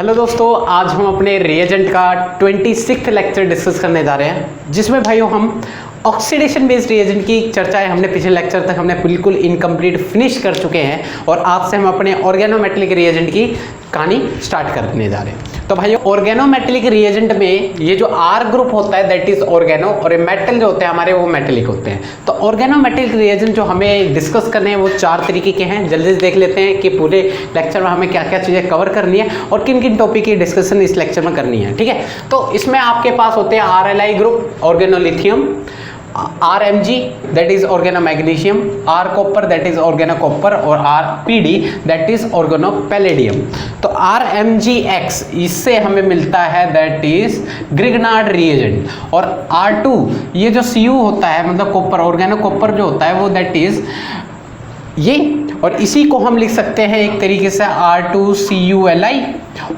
Hello दोस्तों, आज हम अपने रिएजेंट का 26th लेक्चर डिस्कस करने जा रहे हैं, जिसमें भाइयों हम ऑक्सीडेशन बेस्ड रिएजेंट की चर्चाएं हमने पिछले लेक्चर तक हमने बिल्कुल इनकम्प्लीट फिनिश कर चुके हैं और आज से हम अपने ऑर्गेनोमेटेलिक रिएजेंट की कहानी स्टार्ट करने जा रहे हैं। तो भाइयों ऑर्गेनोमेटेलिक रिएजेंट में ये जो आर ग्रुप होता है दैट इज ऑर्गेनो और ये मेटल जो होते हैं हमारे वो मेटेलिक होते हैं। तो ऑर्गेनोमेटेलिक रिएजेंट जो हमें डिस्कस करने हैं वो 4 तरीके के हैं। जल्दी से देख लेते हैं कि पूरे लेक्चर में हमें क्या क्या चीज़ें कवर करनी है और किन किन टॉपिक की डिस्कशन इस लेक्चर में करनी है। ठीक है, तो इसमें आपके पास होते हैं RLi group organolithium, RMg that is organomagnesium, R copper that is organocopper और RPD that is organopalladium। तो RMgX इससे हमें मिलता है that is ग्रिग्नार्ड reagent और R2 ये जो Cu होता है मतलब कॉपर organocopper जो होता है वो that is ये, और इसी को हम लिख सकते हैं एक तरीके से R2CuLi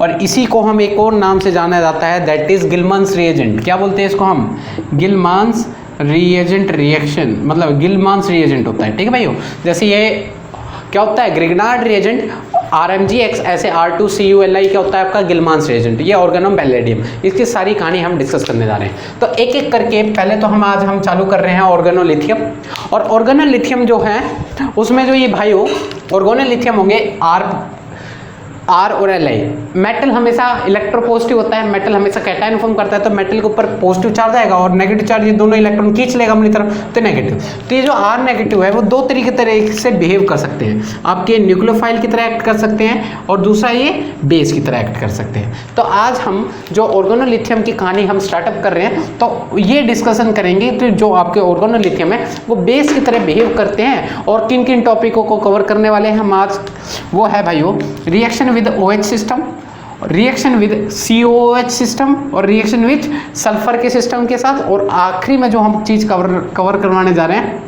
और इसी को हम एक और नाम से जाना जाता है that is गिलमान्स reagent। क्या बोलते हैं इसको हम? गिलमान्स रिएजेंट रिएक्शन, मतलब गिलमान्स रिएजेंट होता है। ठीक है भाइयों, जैसे ये क्या होता है ग्रिग्नार्ड रिएजेंट RMgX, ऐसे R2CuLi क्या होता है आपका गिलमान्स रिएजेंट, ये ऑर्गेनोपैलेडियम। इसकी सारी कहानी हम डिस्कस करने जा रहे हैं। तो एक एक करके पहले तो आज हम चालू कर रहे हैं ऑर्गेनोलिथियम। और ऑर्गेनोलिथियम जो है उसमें जो ये भाइयों ऑर्गेनोलिथियम होंगे आर और Li। मेटल हमेशा इलेक्ट्रोपॉजिटिव होता है, मेटल हमेशा कैटायन फॉर्म करता है, तो मेटल के ऊपर पॉजिटिव चार्ज आएगा और नेगेटिव चार्ज ये दोनों इलेक्ट्रॉन खींच लेगा अपनी तरफ, तो नेगेटिव। तो ये जो R नेगेटिव है वो दो तरीके से बिहेव कर सकते हैं, आपके न्यूक्लियोफाइल की तरह एक्ट कर सकते हैं और दूसरा ये बेस की तरह एक्ट कर सकते हैं। तो आज हम जो ऑर्गेनोलिथियम की कहानी हम स्टार्टअप कर रहे हैं तो ये डिस्कशन करेंगे तो जो आपके ऑर्गेनोलिथियम है वो बेस की तरह बिहेव करते हैं और किन किन टॉपिकों को कवर करने वाले हैं हम आज। वो है भाइयों reaction with OH system, reaction with COOH system और रिएक्शन विद सल्फर के सिस्टम के साथ, और आखिरी में जो हम चीज़ कवर करवाने जा रहे हैं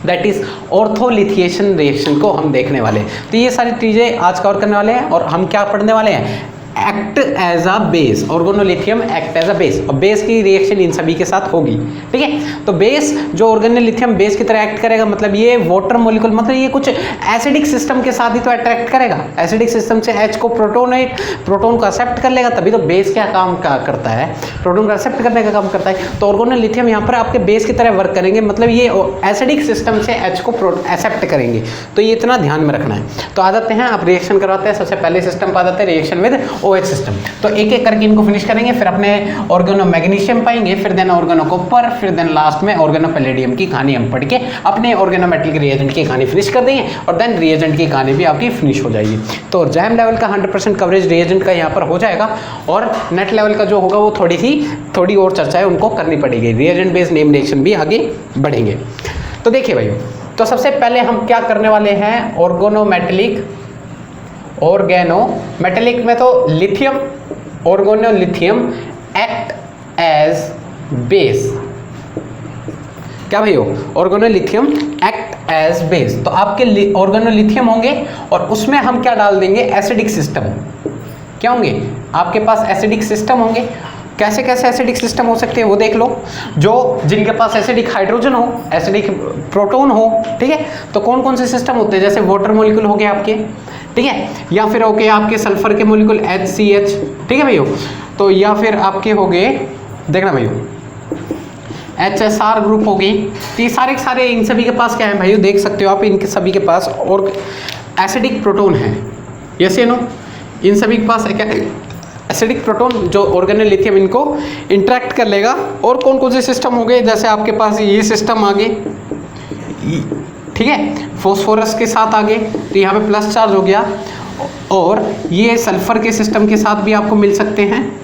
दैट इज ऑर्थोलिथिएशन रिएक्शन को हम देखने वाले हैं। तो ये सारी चीज़ें आज कवर करने वाले हैं और हम क्या पढ़ने वाले हैं? Act as a base, organolithium act as a base, और बेस की रिएक्शन इन सभी के साथ होगी। ठीक है, तो बेस जो ऑर्गेनोलिथियम बेस की तरह एक्ट करेगा मतलब ये वाटर मॉलिक्यूल, मतलब ये कुछ एसिडिक सिस्टम के साथ ही तो अट्रैक्ट करेगा। एसिडिक सिस्टम से H को प्रोटोन को एक्सेप्ट कर लेगा, तभी तो बेस क्या काम करता है, प्रोटोन को एक्सेप्ट करने का काम करता है। तो ऑर्गेनोलिथियम यहाँ पर आपके बेस की तरह वर्क करेंगे, मतलब ये एसिडिक सिस्टम से H को एक्सेप्ट करेंगे। तो ये इतना ध्यान में रखना है। तो आ जाते हैं, आप रिएक्शन करवाते हैं। सबसे पहले सिस्टम पर आ जाते हैं रिएक्शन विद OH सिस्टम। तो एक एक करके इनको फिनिश करेंगे, फिर अपने ऑर्गेनोमैग्नीशियम पाएंगे, फिर देन ऑर्गेनोकॉपर, फिर देन लास्ट में ऑर्गेनोपैलेडियम की कहानी हम पढ़ के अपने ऑर्गेनोमेटेलिक रिएजेंट की कहानी फिनिश कर देंगे और देन रिएजेंट की कहानी भी आपकी फिनिश हो जाएगी। तो जैम लेवल का 100% कवरेज रिएजेंट का यहाँ पर हो जाएगा और नेट लेवल का जो होगा वो थोड़ी और चर्चाएं उनको करनी पड़ेगी। रिएजेंट बेस्ड नेम रिएक्शन भी आगे बढ़ेंगे। तो देखिए भाइयों, तो सबसे पहले हम क्या करने वाले हैं ऑर्गेनोमेटेलिक में तो lithium organolithium act as base. क्या भाइयों? Organolithium act as base. तो आपके ऑर्गेनोलिथियम होंगे और उसमें हम क्या डाल देंगे? Acidic system. क्या होंगे? आपके पास एसिडिक सिस्टम होंगे। कैसे कैसे एसिडिक सिस्टम हो सकते हैं वो देख लो। जिनके पास एसिडिक हाइड्रोजन हो, एसिडिक प्रोटोन हो, ठीक है, तो कौन कौन से सिस्टम होते हैं? जैसे वाटर मॉलिक्यूल हो गए आपके, ठीक है, या फिर हो गए आपके सल्फर के मॉलिक्यूल HCH, ठीक है भाइयों, तो या फिर आपके हो गए, देखना भाइयों, HSR ग्रुप हो गई। तो ये सारे इन सभी के पास क्या है भाइयों? देख सकते हो आप, इनके सभी के पास और एसिडिक प्रोटोन है। यस या नो? इन सभी के पास क्या एसिडिक प्रोटोन जो ऑर्गेनोलिथियम इनको इंटरेक्ट कर लेगा। और कौन कौन से सिस्टम हो गए? जैसे आपके पास ये सिस्टम आगे, ठीक है, फॉस्फोरस के साथ आगे, तो यहाँ पे प्लस चार्ज हो गया, और ये सल्फर के सिस्टम के साथ भी आपको मिल सकते हैं।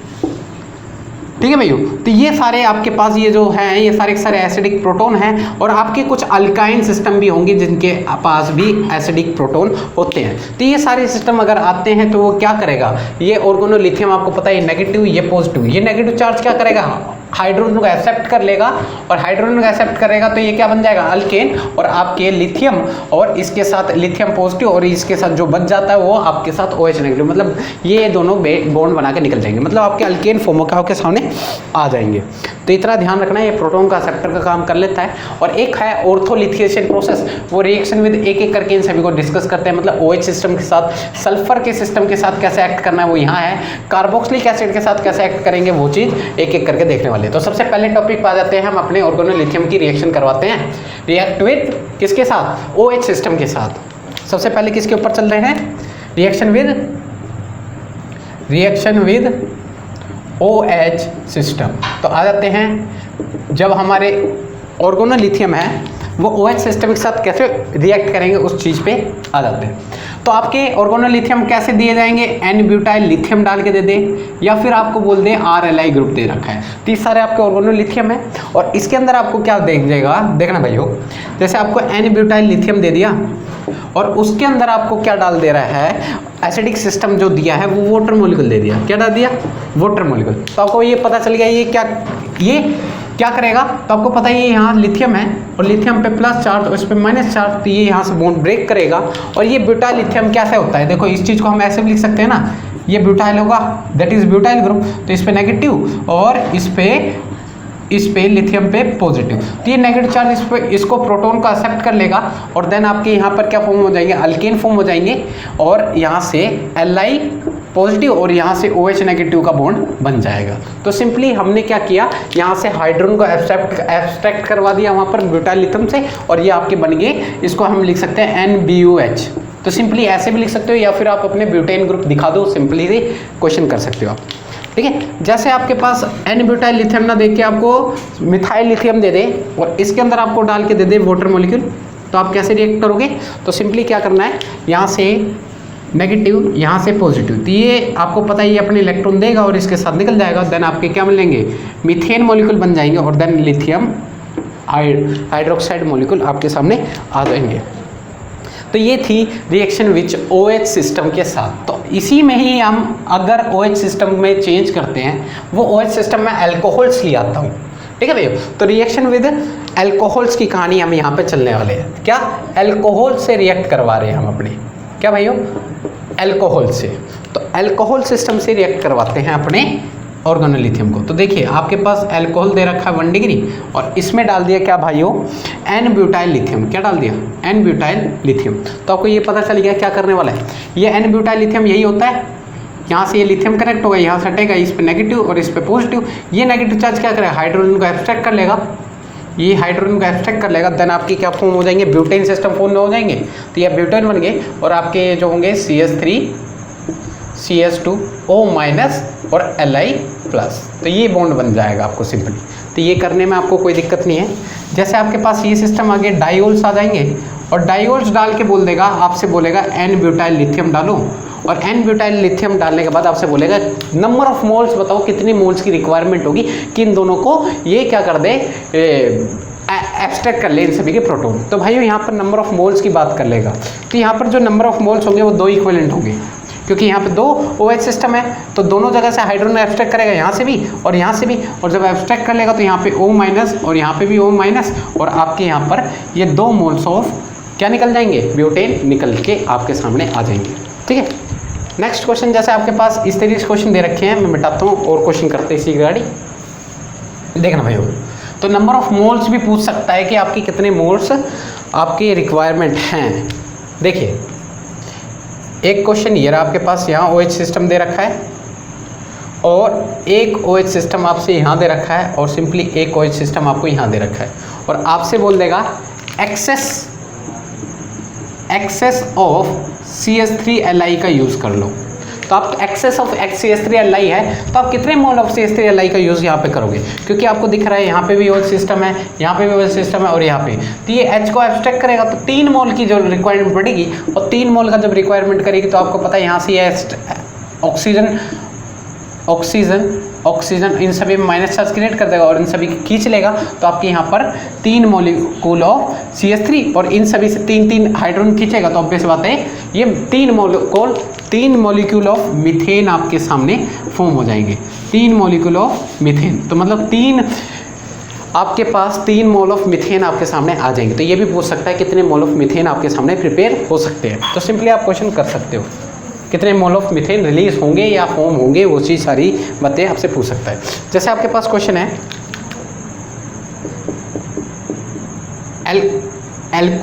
ठीक है भाइयों, तो ये सारे आपके पास ये जो हैं ये सारे एसिडिक प्रोटोन हैं और आपके कुछ अल्काइन सिस्टम भी होंगे जिनके पास भी एसिडिक प्रोटोन होते हैं। तो ये सारे सिस्टम अगर आते हैं तो वो क्या करेगा? ये ऑर्गेनोलिथियम आपको पता है नेगेटिव, ये पॉजिटिव, ये नेगेटिव चार्ज क्या करेगा? हाइड्रोजन को एक्सेप्ट कर लेगा, और हाइड्रोजन को एक्सेप्ट करेगा तो ये क्या बन जाएगा? अल्केन, और आपके लिथियम और इसके साथ लिथियम पॉजिटिव और इसके साथ जो बच जाता है वो आपके साथ OH नेगेटिव, मतलब ये दोनों बॉन्ड बना के निकल जाएंगे, मतलब आपके अल्केन फॉर्म के सामने आ जाएंगे। तो इतना ध्यान रखना है, ये प्रोटॉन का एक्सेप्टर का काम कर लेता है। और एक है ऑर्थोलिथिएशन प्रोसेस, वो रिएक्शन विद एक एक करके इन सभी को डिस्कस करते हैं, मतलब OH सिस्टम के साथ सल्फर के सिस्टम के साथ कैसे एक्ट करना है वो यहाँ है, कार्बोक्सिलिक एसिड के साथ कैसे एक्ट करेंगे वो चीज़ एक एक करके देखने वाले हैं। तो सबसे पहले टॉपिक पे आ जाते हैं, हम अपने ऑर्गेनोलिथियम की रिएक्शन करवाते हैं। रिएक्ट विद किसके साथ? OH सिस्टम के साथ। सबसे पहले किसके ऊपर चल रहे हैं? Reaction with OH system. तो आ जाते हैं, जब हमारे ऑर्गेनोलिथियम है वो OH सिस्टम के साथ कैसे रिएक्ट करेंगे उस चीज़ पे आ जाते हैं। तो आपके ऑर्गेनोलिथियम कैसे दिए जाएंगे? N-ब्यूटाइल लिथियम डाल के दे दें, या फिर आपको बोल दें RLI ग्रुप दे रखा है। तो ये सारे आपके ऑर्गेनोलिथियम है, और इसके अंदर आपको क्या देगा, देखना भाइयों, जैसे आपको N-ब्यूटाइल लिथियम दे दिया और उसके अंदर आपको क्या डाल दे रहा है, एसिडिक सिस्टम जो दिया है वो वाटर मॉलिक्यूल दे दिया। क्या डाल दिया? Water molecule. तो आपको ये पता चल गया ये क्या करेगा, तो आपको पता है ये यहाँ लिथियम है और लिथियम पे प्लस चार्ज और इस पे माइनस चार्ज, तो ये यहाँ से बॉन्ड ब्रेक करेगा। और ये ब्यूटाइल लिथियम कैसे होता है, देखो इस चीज़ को हम ऐसे भी लिख सकते हैं ना, ये ब्यूटाइल होगा, दैट इज ब्यूटाइल ग्रुप, तो इस पे नेगेटिव और इस पे लिथियम पे पॉजिटिव, तो ये नेगेटिव चार्ज इसको प्रोटॉन को एक्सेप्ट कर लेगा और देन आपके यहाँ पर क्या फॉर्म हो जाएंगे, अल्केन फॉर्म हो जाएंगे, और यहाँ से Li पॉजिटिव और यहाँ से OH नेगेटिव का बॉन्ड बन जाएगा। तो सिंपली हमने क्या किया, यहाँ से हाइड्रोजन को एब्स्ट्रैक्ट करवा दिया वहाँ पर ब्यूटाइल लिथियम से, और ये आपके बन गए, इसको हम लिख सकते हैं NBUH। तो सिंपली ऐसे भी लिख सकते हो, या फिर आप अपने ब्यूटेन ग्रुप दिखा दो, सिंपली से क्वेश्चन कर सकते हो आप। ठीक है, जैसे आपके पास N-ब्यूटाइल लिथियम ना देख के आपको मिथाइल लिथियम दे दे और इसके अंदर आपको डाल के दे दे वाटर मॉलिक्यूल, तो आप कैसे रिएक्ट करोगे? तो सिंपली क्या करना है, यहाँ से नेगेटिव, यहाँ से पॉजिटिव, तो ये आपको पता है ये अपने इलेक्ट्रॉन देगा और इसके साथ निकल जाएगा, देन आपके क्या मिलेंगे, मीथेन मॉलिक्यूल बन जाएंगे, और देन लिथियम हाइड्रोक्साइड मॉलिक्यूल आपके सामने आ जाएंगे। तो ये थी रिएक्शन विच OH सिस्टम के साथ। तो इसी में ही हम अगर OH सिस्टम में चेंज करते हैं, वो OH सिस्टम में अल्कोहल्स ले आता हूँ। ठीक है भैया, तो रिएक्शन विद अल्कोहल्स की कहानी हम यहाँ पे चलने वाले हैं। क्या अल्कोहल से रिएक्ट करवा रहे हैं हम अपने, क्या भाइयों, अल्कोहल से। तो अल्कोहल सिस्टम से रिएक्ट करवाते हैं अपने ऑर्गेनोलिथियम को। तो देखिए आपके पास अल्कोहल दे रखा है 1 डिग्री और इसमें डाल दिया क्या भाइयों, N-ब्यूटाइल लिथियम। क्या डाल दिया? N-ब्यूटाइल लिथियम। तो आपको ये पता चल गया क्या करने वाला है, ये N-ब्यूटाइल लिथियम यही होता है, यहाँ से ये लिथियम कनेक्ट होगा, यहाँ से हटेगा, इस पे नेगेटिव और इस पे पॉजिटिव। ये नेगेटिव चार्ज क्या करेगा, हाइड्रोजन को एब्स्ट्रैक्ट कर लेगा, ये हाइड्रोजन को एब्स्ट्रैक्ट कर लेगा, देन आपकी क्या फॉर्म हो जाएंगे, ब्यूटेन सिस्टम फॉर्म हो जाएंगे। तो ये ब्यूटेन बन गए और आपके जो होंगे CH3 CH2O- और Li+, तो ये बॉन्ड बन जाएगा आपको सिंपली। तो ये करने में आपको कोई दिक्कत नहीं है। जैसे आपके पास ये सिस्टम आगे डायोल्स आ जाएंगे और डायोल्स डाल के बोल देगा, आपसे बोलेगा N-ब्यूटाइल लिथियम डालो, और N-ब्यूटाइल लिथियम डालने के बाद आपसे बोलेगा नंबर ऑफ मोल्स बताओ, कितनी मोल्स की रिक्वायरमेंट होगी कि इन दोनों को ये क्या कर दे, एब्स्ट्रैक्ट कर ले इन सभी के प्रोटॉन। तो भाइयों यहाँ पर नंबर ऑफ मोल्स की बात कर लेगा, तो यहाँ पर जो नंबर ऑफ मोल्स होंगे वो 2 इक्विवेलेंट होंगे, क्योंकि यहाँ पे 2 OH सिस्टम है, तो दोनों जगह से हाइड्रोजन एब्स्ट्रैक्ट करेगा, यहाँ से भी और यहाँ से भी, और जब एब्स्ट्रैक्ट कर लेगा तो यहाँ पे O- और यहाँ पे भी O-, और आपके यहाँ पर ये 2 मोल्स ऑफ क्या निकल जाएंगे, ब्यूटेन निकल के आपके सामने आ जाएंगे। ठीक है, नेक्स्ट क्वेश्चन, जैसे आपके पास इस तरीके से क्वेश्चन दे रखे हैं, मैं मिटाता हूँ और क्वेश्चन करते हैं इसी रिगार्डिंग। देखना भाई, तो नंबर ऑफ मोल्स भी पूछ सकता है कि आपकी कितने मोल्स आपकी रिक्वायरमेंट हैं। देखिए एक क्वेश्चन ये रहा आपके पास, यहाँ OH सिस्टम दे रखा है और एक OH सिस्टम आपसे यहाँ दे रखा है, और सिंपली एक OH सिस्टम आपको यहाँ दे रखा है, और आपसे बोल देगा एक्सेस ऑफ CH3Li का यूज़ कर लो। तो आप एक्सेस ऑफ CH3Li है, तो आप कितने मोल ऑफ CH3Li का यूज़ यहाँ पे करोगे, क्योंकि आपको दिख रहा है यहाँ पे भी OH सिस्टम है, यहाँ पे भी OH सिस्टम है और यहाँ पे, तो ये H को एब्स्ट्रैक्ट करेगा तो 3 मोल की जो रिक्वायरमेंट पड़ेगी, और 3 मोल का जब रिक्वायरमेंट करेगी तो आपको पता है यहाँ से ये ऑक्सीजन इन सभी में माइनस चार्ज क्रिएट कर देगा और इन सभी खींच लेगा, तो आपके यहाँ पर 3 मॉलिक्यूल ऑफ CH3 और इन सभी से 3 हाइड्रोजन खींचेगा, तो ऑब्वियस बात है ये 3 मॉलिक्यूल ऑफ मीथेन आपके सामने फॉर्म हो जाएंगे। 3 मॉलिक्यूल ऑफ मीथेन, तो मतलब 3 आपके पास 3 मोल ऑफ मीथेन आपके सामने आ जाएंगे। तो ये भी पूछ सकता है कितने मोल ऑफ मीथेन आपके सामने प्रिपेयर हो सकते हैं, तो सिंपली आप क्वेश्चन कर सकते हो कितने मोल ऑफ मीथेन रिलीज होंगे या फॉर्म होंगे, वो चीज़ सारी बातें आपसे पूछ सकता है। जैसे आपके पास क्वेश्चन है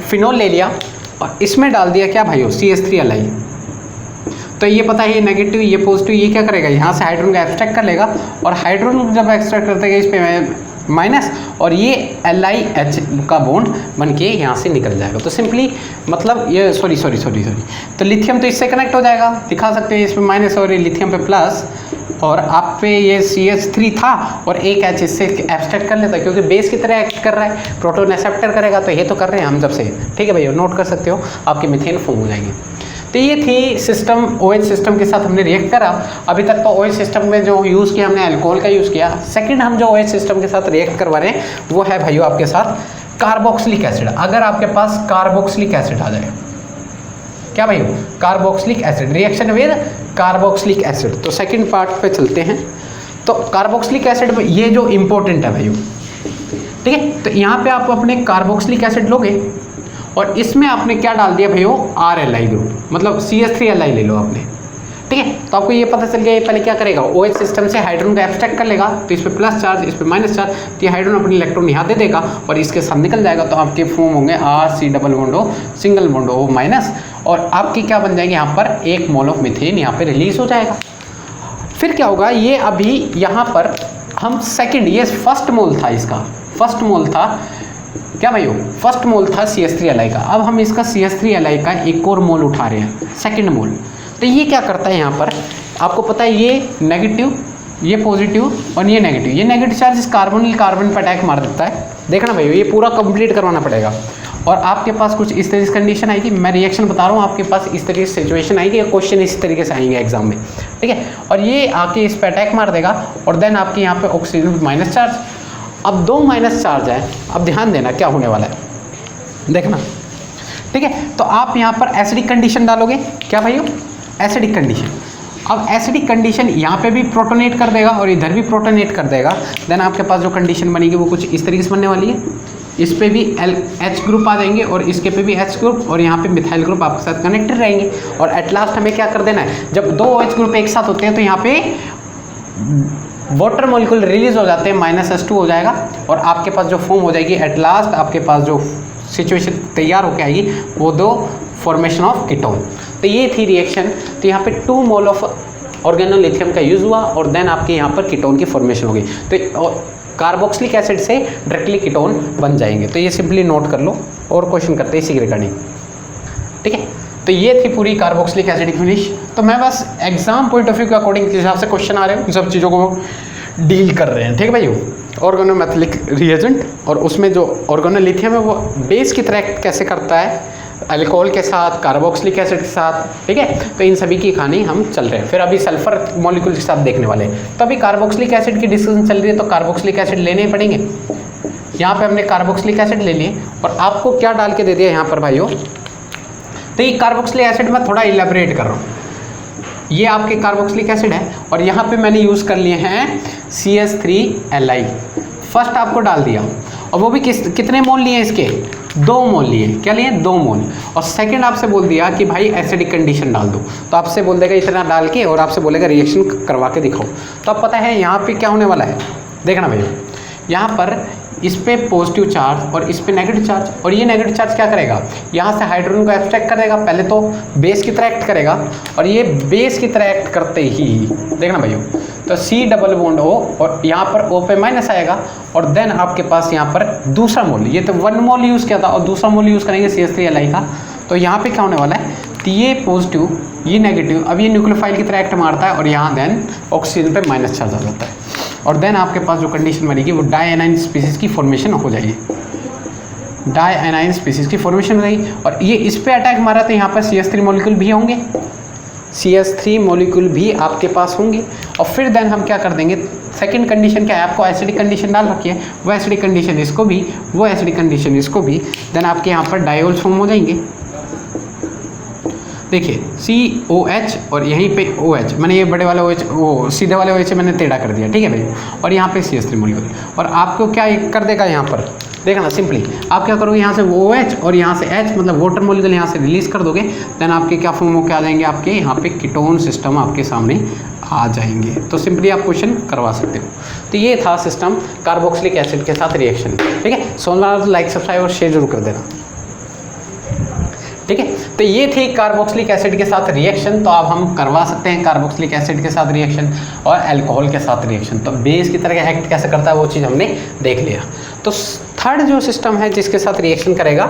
फिनोल ले लिया और इसमें डाल दिया क्या भाइयों, CH3Li। तो ये पता है ये नेगेटिव ये पॉजिटिव, ये क्या करेगा यहाँ से हाइड्रोजन का एक्सट्रैक्ट कर लेगा और हाइड्रोजन जब एक्सट्रैक्ट करते हैं इस पे माइनस और ये LiH का बॉन्ड बन के यहाँ से निकल जाएगा। तो सिंपली मतलब ये सॉरी तो लिथियम तो इससे कनेक्ट हो जाएगा, दिखा सकते हैं इसमें माइनस और ये लिथियम पे प्लस और आप पे ये CH3 था और एक H इससे एब्स्ट्रैक्ट कर लेता है क्योंकि बेस की तरह एक्ट कर रहा है, प्रोटॉन एक्सेप्टर करेगा तो ये तो कर रहे हैं हम जब से। ठीक है भैया, नोट कर सकते हो, आपकी मीथेन फॉर्म हो जाएगी। तो ये थी सिस्टम, OH सिस्टम के साथ हमने रिएक्ट करा। अभी तक तो OH सिस्टम में जो यूज़ किया हमने अल्कोहल का यूज़ किया। सेकंड हम जो OH सिस्टम के साथ रिएक्ट करवा रहे हैं वो है भाइयों आपके साथ कार्बोक्सिलिक एसिड। अगर आपके पास कार्बोक्सिलिक एसिड आ जाए, क्या भाइयों, carboxylic acid, reaction with carboxylic acid. तो सेकंड पार्ट पे चलते हैं। तो कार्बोक्सिलिक एसिड में ये जो इंपॉर्टेंट है भाइयों, ठीक है। तो यहाँ पे आप अपने कार्बोक्सिलिक एसिड लोगे और इसमें आपने क्या डाल दिया भैया, RLi ग्रुप, मतलब CH3Li ले लो आपने, ठीक है। तो आपको ये पता चल गया ये पहले क्या करेगा, OH सिस्टम से हाइड्रोजन का एब्स्ट्रैक्ट कर लेगा तो इस पर प्लस चार्ज इस पर माइनस चार्ज, तो ये हाइड्रोजन अपने इलेक्ट्रॉन यहाँ दे देगा और इसके साथ निकल जाएगा। तो आपके फॉर्म होंगे RC double bond O single bond O minus और आपकी क्या बन जाएंगे यहाँ पर 1 मोल ऑफ मीथेन यहाँ पे रिलीज हो जाएगा। फिर क्या होगा, ये अभी यहाँ पर हम सेकेंड, ये फर्स्ट मोल था, इसका फर्स्ट मोल था क्या भाइयों, फर्स्ट मोल था CH3Li का। अब हम इसका CH3Li का एक और मोल उठा रहे हैं, सेकंड मोल। तो ये क्या करता है यहाँ पर, आपको पता है ये नेगेटिव ये पॉजिटिव और ये नेगेटिव, ये नेगेटिव चार्ज इस कार्बन पर अटैक मार देता है। देखना भाइयों, ये पूरा कंप्लीट करवाना पड़ेगा और आपके पास कुछ इस तरीके से कंडीशन आएगी। मैं रिएक्शन बता रहा हूँ, आपके पास इस तरीके से सिचुएशन आएगी, क्वेश्चन इस तरीके से आएंगे एग्जाम में, ठीक है। और ये आके इस पर अटैक मार देगा और देन आपके यहाँ पे ऑक्सीजन माइनस चार्ज। अब 2 माइनस चार्ज है, अब ध्यान देना क्या होने वाला है, देखना, ठीक है। तो आप यहाँ पर एसिडिक कंडीशन डालोगे, क्या भाइयों, एसिडिक कंडीशन। अब एसिडिक कंडीशन यहाँ पे भी प्रोटोनेट कर देगा और इधर भी प्रोटोनेट कर देगा। देन आपके पास जो कंडीशन बनेगी वो कुछ इस तरीके से बनने वाली है। इस पे भी H ग्रुप आ जाएंगे और इसके पे भी H ग्रुप और यहाँ पे मिथाइल ग्रुप आपके साथ कनेक्टेड रहेंगे। और एट लास्ट हमें क्या कर देना है, जब 2 OH ग्रुप एक साथ होते हैं तो यहाँ पे वाटर मॉलिक्यूल रिलीज हो जाते हैं, -H2 हो जाएगा और आपके पास जो फॉर्म हो जाएगी एट लास्ट, आपके पास जो सिचुएशन तैयार होकर आएगी वो 2 फॉर्मेशन ऑफ कीटोन। तो ये थी रिएक्शन। तो यहाँ पे 2 मोल ऑफ ऑर्गेनोलिथियम का यूज़ हुआ और देन आपके यहाँ पर कीटोन की फॉर्मेशन होगी। तो कार्बोक्सिलिक एसिड से डायरेक्टली कीटोन बन जाएंगे। तो ये सिंपली नोट कर लो और क्वेश्चन करते हैं इसी रिगार्डिंग, ठीक है। तो ये थी पूरी कार्बोक्सिलिक एसिडिक फिनिश। तो मैं बस एग्जाम पॉइंट ऑफ व्यू के अकॉर्डिंग जिस हिसाब से क्वेश्चन आ रहे हैं उन सब चीज़ों को डील कर रहे हैं, ठीक है भाई। ऑर्गेनोमेथलिक रिएजेंट और उसमें जो ऑर्गेनोलिथियम है वो बेस की तरह कैसे करता है अल्कोहल के साथ, कार्बोक्सिलिक एसिड के साथ, ठीक है। तो इन सभी की कहानी हम चल रहे हैं। फिर अभी सल्फर मॉलिक्यूल के साथ देखने वाले हैं। तो अभी कार्बोक्सिलिक एसिड की डिस्कशन चल रही है तो कार्बोक्सिलिक एसिड लेने ही पड़ेंगे। यहाँ पे हमने कार्बोक्सिलिक एसिड ले लिए और आपको क्या डाल के दे दिया यहाँ पर भाइयों। तो ये कार्बोक्सिलिक एसिड मैं थोड़ा इलेबोरेट कर रहा हूँ। ये आपके कार्बोक्सिलिक एसिड है और यहाँ पे मैंने यूज़ कर लिए हैं CH3Li। फर्स्ट आपको डाल दिया और वो भी कितने मोल लिए इसके, 2 मोल लिए। क्या लिए, 2 मोल। और सेकंड आपसे बोल दिया कि भाई एसिडिक कंडीशन डाल दो, तो आपसे बोल देगा इतना डाल के और आपसे बोलेगा रिएक्शन करवा के दिखाओ। तो अब पता है यहाँ पे क्या होने वाला है, देखना भैया। यहाँ पर इस पे पॉजिटिव चार्ज और इस पे नेगेटिव चार्ज, और ये नेगेटिव चार्ज क्या करेगा, यहाँ से हाइड्रोजन को एब्स्ट्रैक्ट करेगा। पहले तो बेस की तरह एक्ट करेगा और ये बेस की तरह एक्ट करते ही देखना भैया, तो C डबल बॉन्ड O और यहाँ पर O पे माइनस आएगा और देन आपके पास यहाँ पर दूसरा मोल, ये तो 1 मोल यूज़ किया था और दूसरा मोल यूज़ करेंगे CH3Li का। तो यहाँ पे क्या होने वाला है, तो ये पॉजिटिव ये नेगेटिव, अब ये न्यूक्लियोफाइल की तरह एक्ट मारता है और यहाँ देन ऑक्सीजन पे माइनस चार्ज आ जाता है और देन आपके पास जो कंडीशन बनेगी वो डाइएनाइन स्पीसीज की फॉर्मेशन हो जाएगी। डाइएनाइन स्पीसीज की फॉर्मेशन हो जाएगी और ये इस पे अटैक मारा तो यहाँ पर CH3 मॉलिक्यूल भी होंगे, CH3 मॉलिक्यूल भी आपके पास होंगे। और फिर देन हम क्या कर देंगे, सेकंड कंडीशन क्या है, आपको एसिडिक कंडीशन डाल रखी है, वो एसिडिक कंडीशन इसको भी, वो एसिडिक कंडीशन इसको भी, देन आपके यहाँ पर डायोल्स फॉर्म हो जाएंगे। देखिए COH और यहीं पे OH, मैंने ये बड़े वाले OH वो सीधे वाले OH मैंने टेढ़ा कर दिया, ठीक है भाई। और यहाँ पे CH3 मॉलिक्यूल और आपको क्या कर देगा यहाँ पर, देखना सिंपली आप क्या करोगे, यहाँ से OH और यहाँ से H मतलब वाटर मॉलिक्यूल यहाँ से रिलीज कर दोगे। देन आपके क्या फॉर्म हो के आ जाएंगे, आपके यहाँ पे कीटोन सिस्टम आपके सामने आ जाएंगे। तो सिंपली आप क्वेश्चन करवा सकते हो। तो ये था सिस्टम कार्बोक्सिलिक एसिड के साथ रिएक्शन। ठीक है, सोना तो लाइक सब्सक्राइब और शेयर जरूर कर देना। ठीक है, तो ये थी कार्बोक्सिलिक एसिड के साथ रिएक्शन। तो अब हम करवा सकते हैं कार्बोक्सिलिक एसिड के साथ रिएक्शन और अल्कोहल के साथ रिएक्शन। तो बेस की तरह एक्ट कैसे करता है वो चीज़ हमने देख लिया। तो थर्ड जो सिस्टम है जिसके साथ रिएक्शन करेगा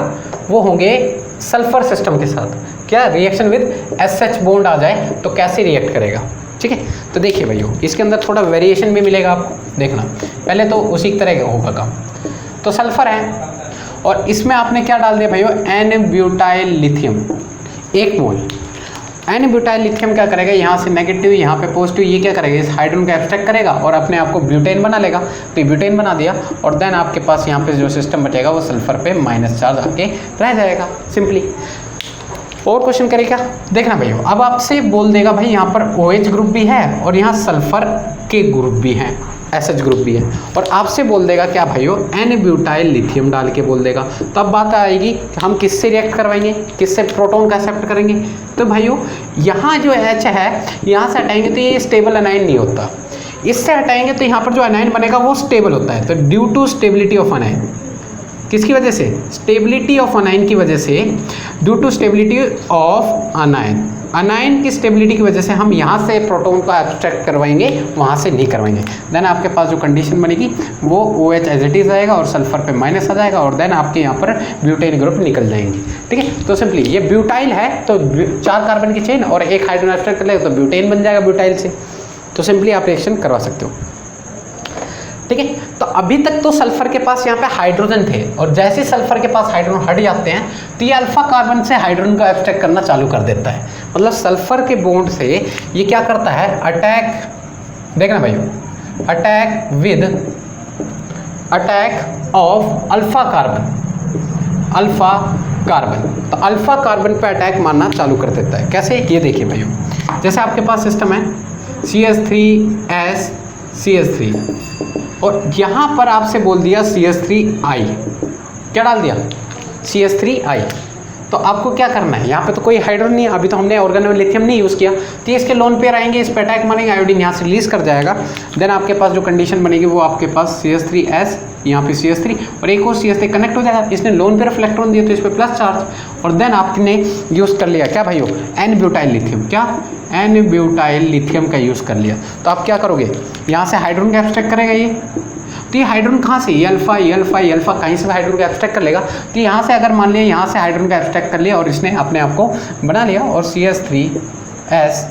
वो होंगे सल्फर सिस्टम के साथ। क्या रिएक्शन विद SH बॉन्ड आ जाए तो कैसे रिएक्ट करेगा। ठीक है, तो देखिए भाइयों, इसके अंदर थोड़ा वेरिएशन भी मिलेगा आपको, देखना। पहले तो उसी तरह का होगा काम। तो सल्फर है और इसमें आपने क्या डाल दिया भाइयों, N-ब्यूटाइल लिथियम 1 मोल। N-ब्यूटाइल लिथियम क्या करेगा, यहाँ से नेगेटिव यहाँ पे पॉजिटिव, ये क्या करेगा, इस हाइड्रोजन को एब्स्ट्रैक्ट करेगा और अपने आप को ब्यूटेन बना लेगा। तो ब्यूटेन बना दिया और देन आपके पास यहाँ पे जो सिस्टम बचेगा वो सल्फर पे माइनस चार्ज आके रह जाएगा सिंपली। और क्वेश्चन करेगा, देखना भैया, अब आपसे बोल देगा भाई यहाँ पर OH ग्रुप भी है और यहाँ सल्फर के ग्रुप भी हैं, SH ग्रुप भी है, और आपसे बोल देगा क्या भाइयों, N-ब्यूटाइल लिथियम डाल के बोल देगा। तो अब बात आएगी कि हम किससे रिएक्ट करवाएंगे, किससे प्रोटॉन का एक्सेप्ट करेंगे। तो भाइयों यहाँ जो H है यहाँ से हटाएंगे तो ये स्टेबल अनाइन नहीं होता, इससे हटाएंगे तो यहाँ पर जो अनाइन बनेगा वो स्टेबल होता है। तो due to stability of anion, किसकी वजह से, स्टेबिलिटी ऑफ अनाइन की वजह से, due to stability of anion, anion की स्टेबिलिटी की वजह से हम यहाँ से प्रोटॉन को एब्स्ट्रैक्ट करवाएंगे, वहाँ से नहीं करवाएंगे। देन आपके पास जो कंडीशन बनेगी वो OH एज इट इज आएगा और सल्फर पे माइनस आ जाएगा और देन आपके यहाँ पर ब्यूटेन ग्रुप निकल जाएंगे। ठीक है, तो सिंपली ये ब्यूटाइल है तो 4 कार्बन की चेन और एक हाइड्रोजन एब्स्ट्रैक्ट कर लेगा तो ब्यूटेन बन जाएगा ब्यूटाइल से। तो सिंपली आप रिएक्शन करवा सकते हो। ठीक है, तो अभी तक तो सल्फर के पास यहाँ पे हाइड्रोजन थे और जैसे सल्फर के पास हाइड्रोजन हट जाते हैं तो ये अल्फा कार्बन से हाइड्रोजन को एब्स्ट्रैक्ट करना चालू कर देता है। मतलब सल्फर के बॉन्ड से ये क्या करता है, अटैक, देखना भाइयों, अटैक ऑफ अल्फा कार्बन, तो अल्फा कार्बन पे अटैक मारना चालू कर देता है। कैसे, ये देखिए भाइयों, जैसे आपके पास सिस्टम है CH3 और यहाँ पर आपसे बोल दिया CH3I, क्या डाल दिया, CH3I। तो आपको क्या करना है, यहाँ पे तो कोई हाइड्रोजन नहीं है, अभी तो हमने ऑर्गेनो लिथियम नहीं यूज़ किया, तो इसके लोन पेयर आएंगे, इस पे अटैक मारेंगे, आयोडीन यहाँ से रिलीज कर जाएगा। देन आपके पास जो कंडीशन बनेगी वो आपके पास CH3S, यहाँ पे CH3 और एक और CH3 कनेक्ट हो जाएगा। इसने लोन पेयर ऑफ इलेक्ट्रॉन दिया तो इस पर प्लस चार्ज और देन आपने यूज़ कर लिया क्या भाइयों, N-ब्यूटाइल लिथियम, क्या N-ब्यूटाइल लिथियम का यूज़ कर लिया। तो आप क्या करोगे, यहाँ से हाइड्रोजन का एब्स्ट्रैक्ट करेगा ये, तो ये हाइड्रोजन कहाँ से, ये अल्फा कहीं से हाइड्रोजन का एब्स्ट्रैक्ट कर लेगा। तो यहाँ से अगर मान लिया यहाँ से हाइड्रोजन का एब्स्ट्रैक्ट कर लिया और इसने अपने आप को बना लिया और CH3S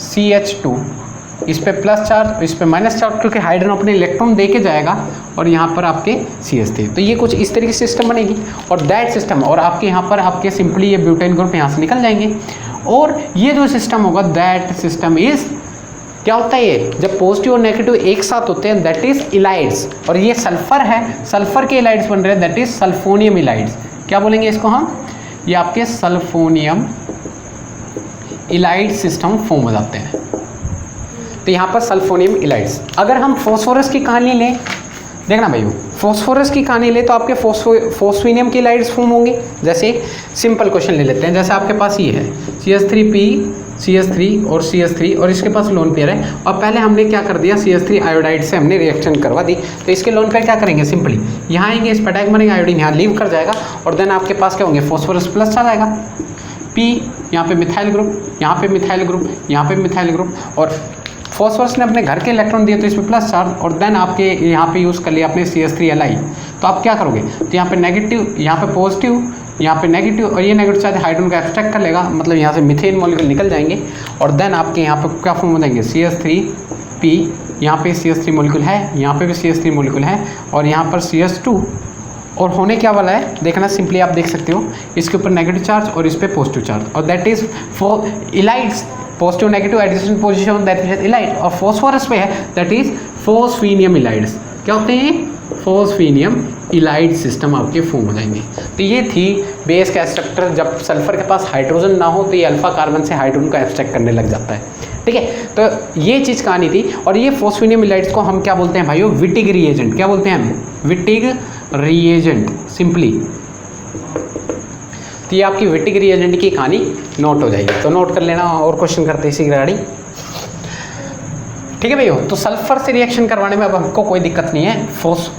CH2, इस पे प्लस चार्ज, इस पे माइनस चार्ज, क्योंकि हाइड्रोजन अपने इलेक्ट्रॉन दे के जाएगा और यहाँ पर आपके CH3। तो ये कुछ इस तरीके से सिस्टम बनेगी और दैट सिस्टम, और आपके यहाँ पर आपके सिंपली ये ब्यूटेन ग्रुप यहाँ से निकल जाएंगे। और ये जो सिस्टम होगा दैट सिस्टम इज, क्या होता है ये, जब पॉजिटिव और नेगेटिव एक साथ होते हैं दैट इज इलाइड्स, और ये सल्फर है, सल्फर के इलाइड्स बन रहे हैं दैट इज सल्फोनियम इलाइड्स। क्या बोलेंगे इसको हम, ये आपके सल्फोनियम इलाइड सिस्टम फॉर्म हो जाते हैं। तो यहाँ पर सल्फोनियम इलाइड्स। अगर हम फॉस्फोरस की कहानी लें, देखना भाइयों, फॉस्फोरस की कहानी ले तो आपके फॉस्फोनियम की इलाइड्स फॉर्म होंगे। जैसे सिंपल क्वेश्चन ले लेते हैं, जैसे आपके पास ये है CH3P CH3 और CH3 और इसके पास लोन पेयर है और पहले हमने क्या कर दिया, CH3 आयोडाइड से हमने रिएक्शन करवा दी। तो इसके लोन पेयर क्या करेंगे, सिंपली यहाँ आएंगे, इस पर अटैक मारेंगे, आयोडीन यहाँ लीव कर जाएगा और देन आपके पास क्या होंगे, फॉस्फोरस प्लस आ जाएगा, P यहाँ पे मिथाइल ग्रुप, यहाँ पे मिथाइल ग्रुप, यहाँ पे मिथाइल ग्रुप, और फॉस्फोरस ने अपने घर के इलेक्ट्रॉन दिए तो इसमें प्लस चार्ज और देन आपके यहाँ पे यूज़ कर लिया आपने CH3Li। तो आप क्या करोगे, तो यहाँ पे नेगेटिव, यहाँ पे पॉजिटिव, यहाँ पे नेगेटिव और ये नेगेटिव चार्ज हाइड्रोजन का एब्स्ट्रैक्ट कर लेगा, मतलब यहाँ से मीथेन मॉलिक्यूल निकल जाएंगे और देन आपके यहाँ पे क्या फॉर्म हो जाएंगे, CH3P, यहाँ पे CH3 मॉलिक्यूल है, यहाँ पे भी CH3 मॉलिक्यूल है और यहाँ पर CH2, और होने क्या वाला है देखना, सिंपली आप देख सकते हो, इसके ऊपर नेगेटिव चार्ज और इस पर पॉजिटिव चार्ज, और that is for ylides, positive negative addition position that is ylide, और फॉस्फोरस पे है दैट इज फोस्फीनियम इलाइड्स। क्या होते हैं, फोस्फीनियम इलाइड सिस्टम आपके फॉर्म हो जाएंगे। तो ये थी बेस का स्ट्रक्चर, जब सल्फर के पास हाइड्रोजन ना हो तो ये अल्फा कार्बन से हाइड्रोजन को एब्स्ट्रैक्ट करने लग जाता है। ठीक है, तो ये चीज़ कहानी थी। और ये फोस्फीनियम इलाइड्स को हम क्या बोलते हैं भाइयों, विटिग रिएजेंट। क्या बोलते हैं हम, विटिग रिएजेंट सिंपली। तो ये आपकी विटिग रिएजेंट की कहानी नोट हो जाएगी, तो नोट कर लेना और क्वेश्चन करते हैं इसी रिगार्डिंग। ठीक है भैया, तो सल्फर से रिएक्शन करवाने में अब हमको कोई दिक्कत नहीं है। फोर्स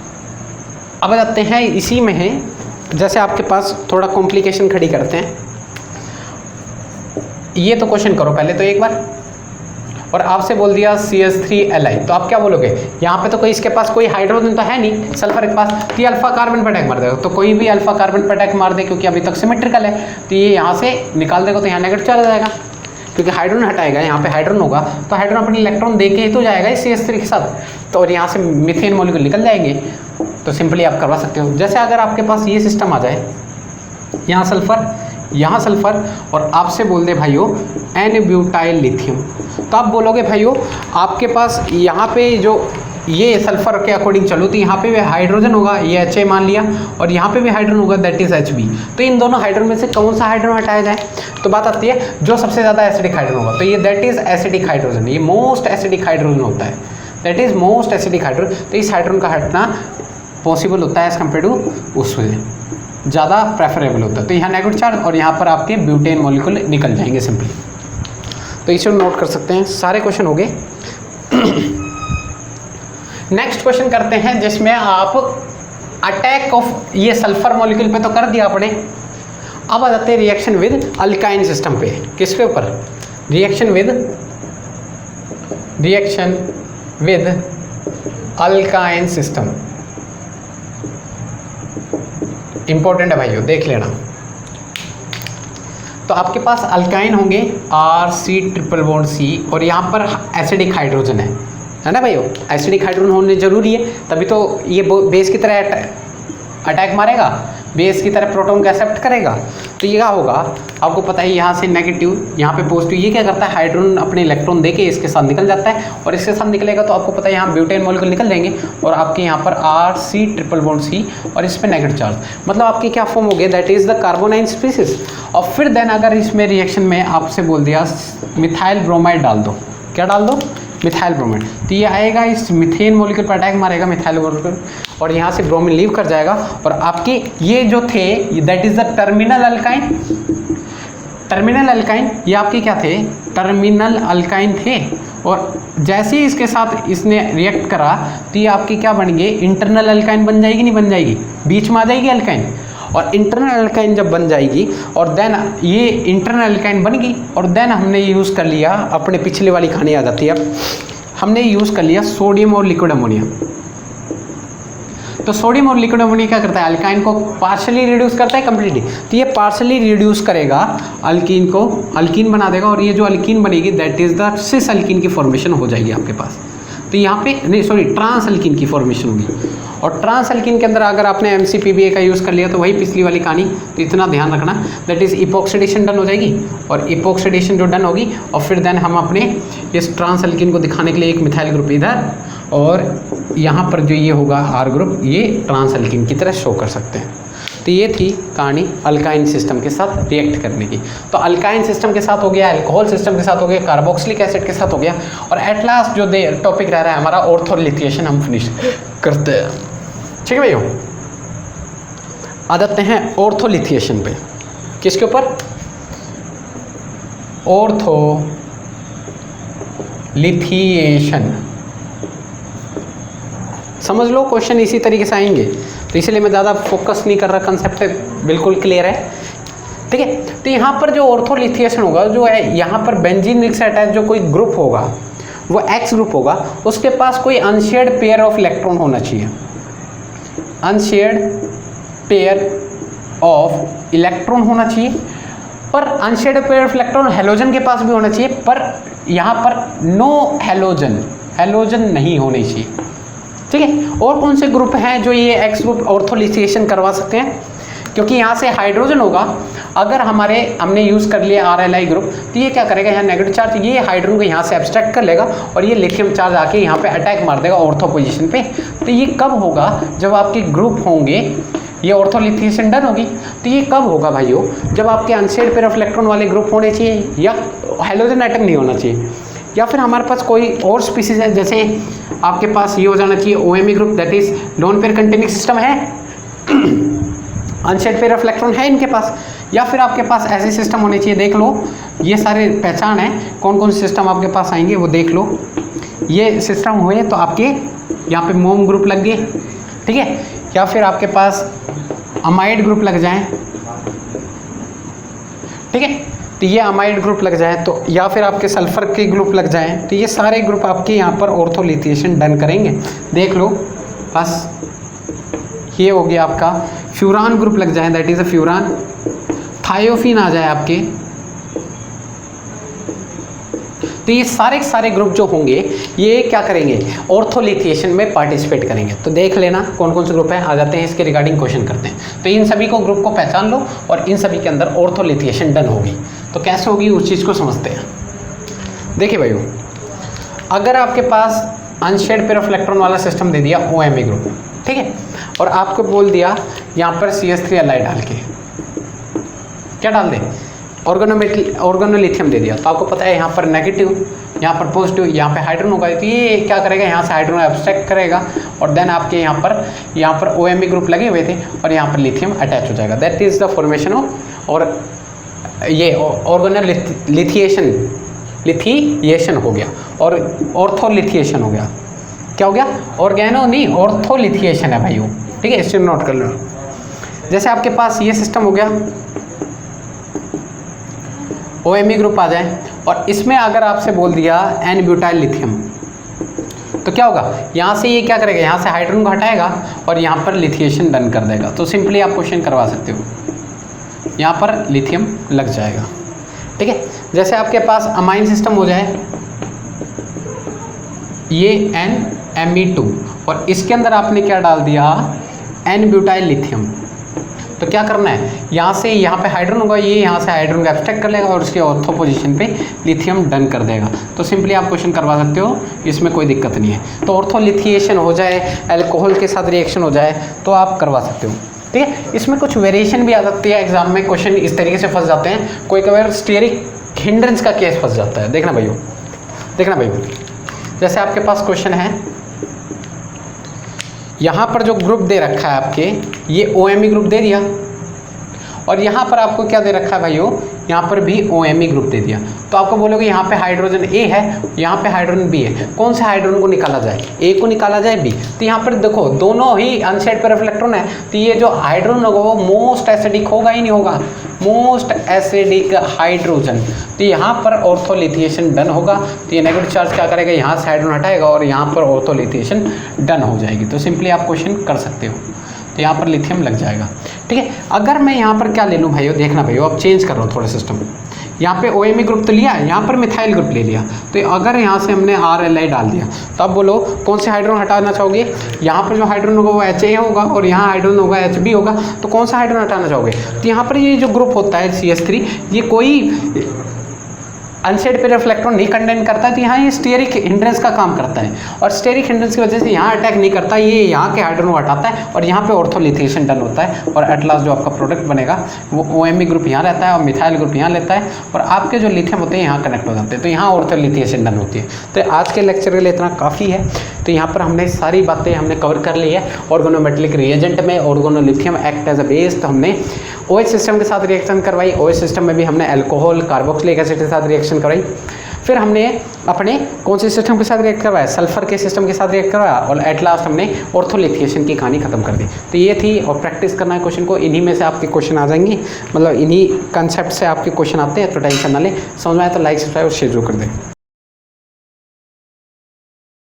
अब जाते हैं इसी में है, जैसे आपके पास थोड़ा कॉम्प्लिकेशन खड़ी करते हैं। ये तो क्वेश्चन करो पहले तो एक बार, और आपसे बोल दिया CH3Li, तो आप क्या बोलोगे? यहाँ पे तो कोई इसके पास कोई हाइड्रोजन तो है नहीं सल्फर के पास, तो ये अल्फा कार्बन पर अटैक मार देगा। तो कोई भी अल्फा कार्बन पर अटैक मार दे, क्योंकि अभी तक सिमेट्रिकल है, तो ये यहाँ से निकाल देगा, तो यहाँ नेगेटिव चला जाएगा, क्योंकि हाइड्रोजन हटाएगा, यहाँ पे हाइड्रोजन होगा, तो हाइड्रोजन अपने इलेक्ट्रॉन दे के ही तो जाएगा इस CH3 के साथ, तो और यहाँ से मीथेन मॉलिक्यूल निकल जाएंगे। तो सिंपली आप करवा सकते हो। जैसे अगर आपके पास ये सिस्टम आ जाए, यहाँ सल्फर और आपसे बोल दे भाइयों N-ब्यूटाइल लिथियम, तो आप बोलोगे भाइयों आपके पास यहाँ पे जो ये सल्फर के अकॉर्डिंग चलो, तो यहाँ पे भी हाइड्रोजन होगा, ये HA मान लिया, और यहाँ पे भी हाइड्रोजन होगा, दैट इज HB। तो इन दोनों हाइड्रोजन में से कौन सा हाइड्रोजन हटाया जाए? तो बात आती है जो सबसे ज़्यादा एसिडिक हाइड्रोजन होगा, तो ये दैट इज एसिडिक हाइड्रोजन, ये मोस्ट एसिडिक हाइड्रोजन होता है, that is most acidic hydrogen. तो इस हाइड्रोजन का हटना पॉसिबल होता है एज कम्पेयर टू उसमें, ज़्यादा प्रेफरेबल होता है। तो यहाँ नेगेटिव चार्ज और यहाँ पर आपके ब्यूटेन मॉलिक्यूल निकल जाएंगे सिंपली। तो इसे नोट कर सकते हैं। सारे क्वेश्चन हो गए। नेक्स्ट क्वेश्चन करते हैं, जिसमें आप अटैक ऑफ ये सल्फर मॉलिक्यूल पे तो कर दिया आपने, अब आ जाते हैं रिएक्शन विद अल्काइन सिस्टम पे। किसके ऊपर? Reaction with alkyne system. Important है भाइयों, देख लेना। तो आपके पास अल्काइन होंगे RC∼C, और यहाँ पर एसिडिक हाइड्रोजन है ना भाइयों, एसिडिक हाइड्रोजन होने जरूरी है, तभी तो ये बेस की तरह अटैक मारेगा, बेस की तरह प्रोटॉन को एक्सेप्ट करेगा। तो ये क्या होगा आपको पता है, यहाँ से नेगेटिव, यहाँ पे पॉजिटिव, ये क्या करता है हाइड्रोजन अपने इलेक्ट्रॉन देके इसके साथ निकल जाता है, और इसके साथ निकलेगा तो आपको पता है यहाँ ब्यूटेन मॉलिक्यूल निकल जाएंगे, और आपके यहाँ पर RC∼C और इस पर नेगेटिव चार्ज, मतलब आपके क्या फॉर्म हो गया, दैट इज द कार्बोनाइन स्पीसीज। और फिर देन अगर इसमें रिएक्शन में आपसे बोल दिया मिथाइल ब्रोमाइड डाल दो, क्या डाल दो? मिथाइल ब्रोमाइड, तो ये आएगा इस मिथेन मॉलिक्यूल पर अटैक मारेगा मिथाइल मॉलिक्यूल, और यहाँ से ब्रोमीन लीव कर जाएगा, और आपके ये जो थे that is the terminal alkyne, ये आपके क्या थे? टर्मिनल अल्काइन थे, और जैसे ही इसके साथ इसने रिएक्ट करा तो ये आपकी क्या बन गए? इंटरनल अल्काइन बन जाएगी, नहीं बन जाएगी? बीच में आ जाएगी अल्काइन, और इंटरनल अल्काइन जब बन जाएगी और देन ये इंटरनल अल्काइन बन गई, और देन हमने यूज़ कर लिया, अपने पिछले वाली कहानी आ जाती है, अब हमने यूज़ कर लिया सोडियम और लिक्विड अमोनिया। तो सोडियम और लिक्विड अमोनिया क्या करता है? अल्काइन को पार्शली रिड्यूस करता है कंप्लीटली, तो ये पार्शली रिड्यूस करेगा अल्कीन को, अल्कीन बना देगा, और ये जो अल्कीन बनेगी that is the cis alkyne की फॉर्मेशन हो जाएगी आपके पास। तो यहाँ पे नहीं सॉरी ट्रांस अल्कीन की फॉर्मेशन होगी, और ट्रांस अल्कीन के अंदर अगर आपने MCPBA का यूज़ कर लिया तो वही पिछली वाली कहानी, तो इतना ध्यान रखना, दैट इज़ इपोक्सिडेशन डन हो जाएगी, और इपोक्सिडेशन जो डन होगी, और फिर देन हम अपने इस ट्रांस अल्कीन को दिखाने के लिए एक मिथाइल ग्रुप इधर, और यहाँ पर जो ये होगा R ग्रुप, ये ट्रांस अल्कीन की तरह शो कर सकते हैं। तो ये थी कहानी अल्काइन सिस्टम के साथ रिएक्ट करने की। तो अल्काइन सिस्टम के साथ हो गया, अल्कोहल सिस्टम के साथ हो गया, कार्बोक्सिलिक एसिड के साथ हो गया, और एट लास्ट जो टॉपिक रह रहा है हमारा ऑर्थोलिथिएशन, हम फिनिश करते हैं। ठीक है भैया, आ जाते हैं ऑर्थोलिथिएशन पे। किसके ऊपर? ऑर्थोलिथिएशन। समझ लो क्वेश्चन इसी तरीके से आएंगे, तो इसलिए मैं ज़्यादा फोकस नहीं कर रहा, कंसेप्ट बिल्कुल क्लियर है। ठीक है, तो यहाँ पर जो ऑर्थोलिथिएशन होगा, जो है यहाँ पर बेंजीन रिंग से अटैच जो कोई ग्रुप होगा वो X ग्रुप होगा, उसके पास कोई अनशेयर्ड पेयर ऑफ इलेक्ट्रॉन होना चाहिए, अनशेयर्ड पेयर ऑफ इलेक्ट्रॉन होना चाहिए, पर unshared pair of electron halogen के पास भी होना चाहिए, पर यहाँ पर नो हेलोजन नहीं होनी चाहिए। ठीक है, और कौन से ग्रुप हैं जो ये X ग्रुप ऑर्थोलिथिएशन करवा सकते हैं? क्योंकि यहाँ से हाइड्रोजन होगा, अगर हमने यूज़ कर लिया RLI ग्रुप, तो ये क्या करेगा, यहाँ नेगेटिव चार्ज, ये हाइड्रोजन को यहाँ से एब्स्ट्रैक्ट कर लेगा, और ये लिथियम चार्ज आके यहाँ पे अटैक मार देगा ऑर्थो पोजीशन पे। तो ये कब होगा? जब आपके ग्रुप होंगे, ये ऑर्थोलिथिएशन डन होगी, तो ये कब होगा भाइयों? जब आपके अनशेयर्ड पेयर ऑफ इलेक्ट्रॉन वाले ग्रुप होने चाहिए, या हेलोजन एटम नहीं होना चाहिए, या फिर हमारे पास कोई और स्पीसीज है, जैसे आपके पास ये हो जाना चाहिए OMe group, that is lone pair containing system है, अनशेयर्ड पेयर ऑफ इलेक्ट्रॉन है इनके पास, या फिर आपके पास ऐसे सिस्टम होने चाहिए। देख लो, ये सारे पहचान है, कौन कौन से सिस्टम आपके पास आएंगे वो देख लो। ये सिस्टम हुए तो आपके यहाँ पे मोम ग्रुप लग गए, ठीक है, या फिर आपके पास अमाइड ग्रुप लग जाए, ठीक है, तो ये अमाइड ग्रुप लग जाए, तो या फिर आपके सल्फर के ग्रुप लग जाए, तो ये सारे ग्रुप आपके यहाँ पर ऑर्थोलिथिएशन डन करेंगे। देख लो बस, ये हो गया आपका। फ्यूरान ग्रुप लग जाए, that is a furan. Thiophene आ जाए आपके, तो ये सारे ग्रुप जो होंगे ये क्या करेंगे, ऑर्थोलिथिएशन में पार्टिसिपेट करेंगे। तो देख लेना कौन कौन से ग्रुप है, आ जाते हैं इसके रिगार्डिंग क्वेश्चन करते हैं। तो इन सभी को ग्रुप को पहचान लो और इन सभी के अंदर ऑर्थोलिथिएशन डन होगी। तो कैसे होगी उस चीज़ को समझते हैं। देखिए भाइयों, अगर आपके पास अनशेड पेयर ऑफ इलेक्ट्रॉन वाला सिस्टम दे दिया OMe ग्रुप, ठीक है, और आपको बोल दिया यहाँ पर CH3Li डाल के, क्या डाल दे, ऑर्गेनोलिथियम दे दिया, तो आपको पता है यहाँ पर नेगेटिव, यहाँ पर पॉजिटिव, यहाँ पे हाइड्रोजन होगा, तो ये क्या करेगा, यहाँ से हाइड्रोजन एब्स्ट्रैक्ट करेगा और देन आपके यहाँ पर OMe ग्रुप लगे हुए थे और यहाँ पर लिथियम अटैच हो जाएगा। That is the formation of, और ये लिथिएशन हो गया और ऑर्थोलिथिएशन हो गया। क्या हो गया, ऑर्गेनो नहीं, ऑर्थोलिथिएशन है भाइयों, ठीक है, इसे नोट कर लो। जैसे आपके पास ये सिस्टम हो गया, OMe ग्रुप आ जाए और इसमें अगर आपसे बोल दिया N-ब्यूटाइल लिथियम, तो क्या होगा, यहाँ से ये क्या करेगा, यहाँ से हाइड्रोजन को हटाएगा और यहाँ पर लिथिएशन डन कर देगा। तो सिंपली आप क्वेश्चन करवा सकते हो, यहाँ पर लिथियम लग जाएगा, ठीक है। जैसे आपके पास अमाइन सिस्टम हो जाए, ये NMe2 और इसके अंदर आपने क्या डाल दिया, N-ब्यूटाइल लिथियम, तो क्या करना है, यहाँ से यहाँ पे हाइड्रोजन होगा, ये यहाँ से हाइड्रोजन को एब्स्ट्रैक्ट कर लेगा और उसके ऑर्थो पोजीशन पे लिथियम डन कर देगा। तो सिंपली आप क्वेश्चन करवा सकते हो, इसमें कोई दिक्कत नहीं है। तो ऑर्थोलिथिएशन हो जाए, अल्कोहल के साथ रिएक्शन हो जाए, तो आप करवा सकते हो, ठीक है। इसमें कुछ वेरिएशन भी आ सकती है, एग्जाम में क्वेश्चन इस तरीके से फंस जाते हैं, कोई कभी स्टेरिक हिंड्रेंस का केस फंस जाता है। देखना भाइयों, जैसे आपके पास क्वेश्चन है, यहाँ पर जो ग्रुप दे रखा है आपके, ये OMe ग्रुप दे दिया और यहाँ पर आपको क्या दे रखा है भाइयों, यहाँ पर भी OMe ग्रुप दे दिया। तो आपको बोलोगे यहाँ पे हाइड्रोजन A है, यहाँ पे हाइड्रोजन B है, कौन से हाइड्रोजन को निकाला जाए, A को निकाला जाए B। तो यहाँ पर देखो दोनों ही अनशेड पेयर ऑफ इलेक्ट्रॉन है, तो ये जो हाइड्रोजन होगा वो मोस्ट एसिडिक होगा ही नहीं होगा, मोस्ट एसिडिक हाइड्रोजन। तो यहाँ पर ऑर्थोलिथिएशन डन होगा, तो ये नेगेटिव चार्ज क्या करेगा, यहाँ से हाइड्रोजन हटाएगा और यहाँ पर ऑर्थोलिथिएशन डन हो जाएगी। तो सिंपली आप क्वेश्चन कर सकते हो, तो यहाँ पर लिथियम लग जाएगा, ठीक है। अगर मैं यहाँ पर क्या ले लूँ भाइयों, देखना भाइयों, अब चेंज कर रहा हूँ थोड़ा सिस्टम। यहाँ पे OMe ग्रुप तो लिया, यहाँ पर मिथाइल ग्रुप ले लिया, तो अगर यहाँ से हमने RLi डाल दिया, तो अब बोलो कौन से हाइड्रोजन हटाना चाहोगे, यहाँ पर जो हाइड्रोजन होगा वो HA होगा और यहाँ हाइड्रोजन होगा HB होगा, तो कौन सा हाइड्रोजन हटाना चाहोगे। तो यहाँ पर ये जो ग्रुप होता है CH3, ये कोई अनशेड पेयर ऑफ इलेक्ट्रॉन नहीं कंटेन करता है, तो यहाँ ये स्टेरिक हिंड्रेंस का काम करता है और स्टेरिक हिंड्रेंस की वजह से यहाँ अटैक नहीं करता, ये यहाँ के हाइड्रोजन को हटाता है और यहाँ पे ऑर्थोलिथिएशन डन होता है और एट लास्ट जो आपका प्रोडक्ट बनेगा वो OMe ग्रुप यहाँ रहता है और मिथाइल ग्रुप यहाँ लेता है और आपके जो लिथियम होते हैं यहाँ कनेक्ट हो जाते हैं, तो यहाँ ऑर्थोलिथिएशन डन होती है। तो आज के लेक्चर के लिए इतना काफ़ी है। तो यहाँ पर हमने सारी बातें हमने कवर कर ली है। ऑर्गेनोमेटेलिक रिएजेंट में organolithium act as a base, तो हमने OH सिस्टम के साथ रिएक्शन करवाई, OH सिस्टम में भी हमने अल्कोहल कार्बोक्सिलिक एसिड के साथ रिएक्शन करवाई, फिर हमने अपने कौन से सिस्टम के साथ रिएक्ट करवाया, सल्फर के सिस्टम के साथ रिएक्ट करवाया और एट लास्ट हमने ऑर्थोलिथिएशन की कहानी खत्म कर दी। तो ये थी, और प्रैक्टिस करना है क्वेश्चन को, इन्हीं में से आपके क्वेश्चन आ जाएंगे, मतलब इन्हीं कंसेप्ट से आपके क्वेश्चन आते हैं, तो टेंशन ना लें। समझ में आया तो लाइक, सब्सक्राइब और शेयर जरूर कर दें।